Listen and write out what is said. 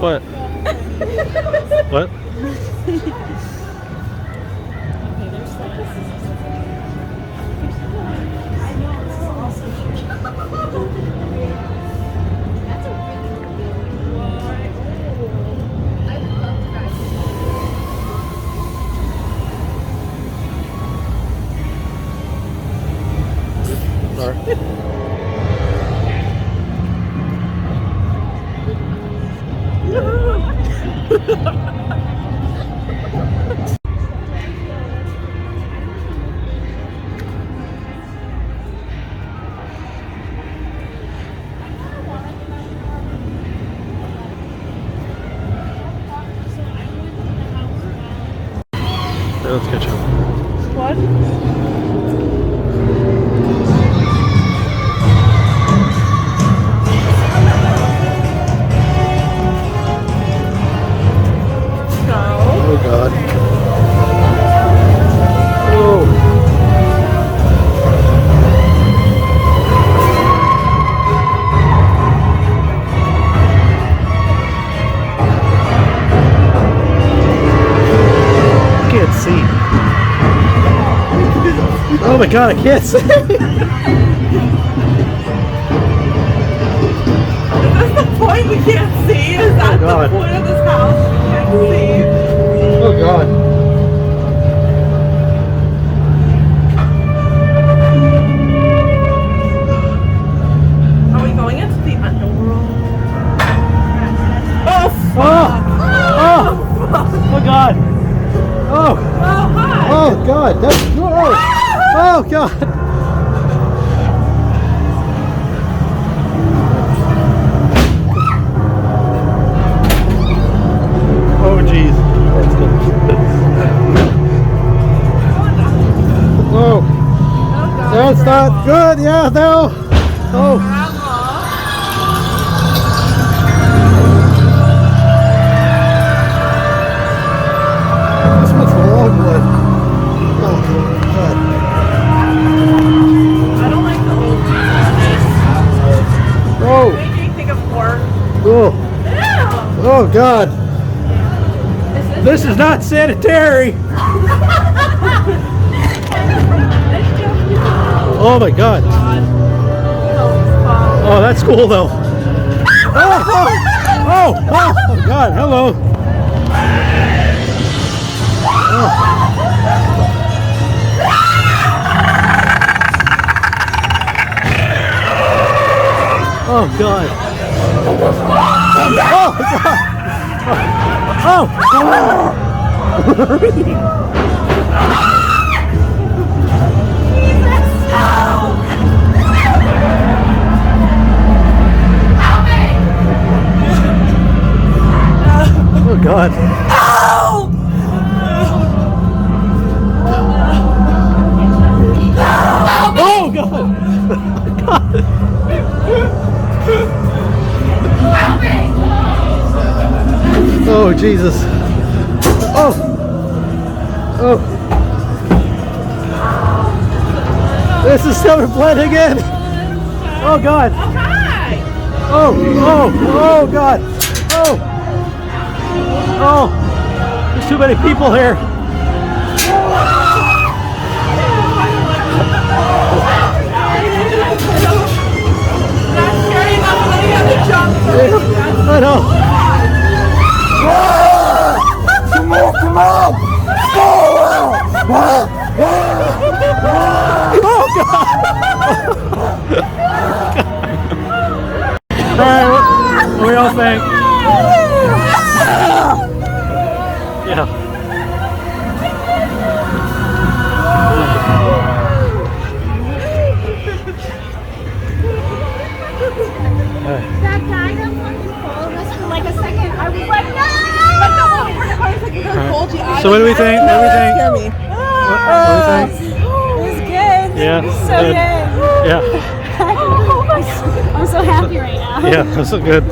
What? What? Let's catch up. What? Oh God. Oh. I can't see. Oh my God, I can't see. Is this the point we can't see? Is that the point of this house? We can't see. Oh God. Are we going into the underworld? Oh, Oh! fuck. Oh! Oh God! Oh! Oh, hi. Oh God! That's oh God! Oh jeez! That's good. Oh! That's not good. Yeah, no. Oh! This one's a long one. Oh God! I don't like the old Jesus. Oh! Making me think of pork. Oh! Ew. Oh God! This is not sanitary. Oh my God! Oh, that's cool though. Oh God! Hello. Oh God! Oh God! Oh! Oh God! Oh God! Oh Jesus! Oh! Oh! This is Silver Blood again! Oh God! Oh! Oh! Oh God! Oh! Oh! There's too many people here! I know! Come on! Come on! Oh God! Alright, what do we all think? Yeah. That guy that fucking followed us for like a second, I was like, no! So what do we think? What do we think? Scare me. What do we think? It was good. Yeah. So good. Yeah. I'm so happy right now. Yeah, that's so good.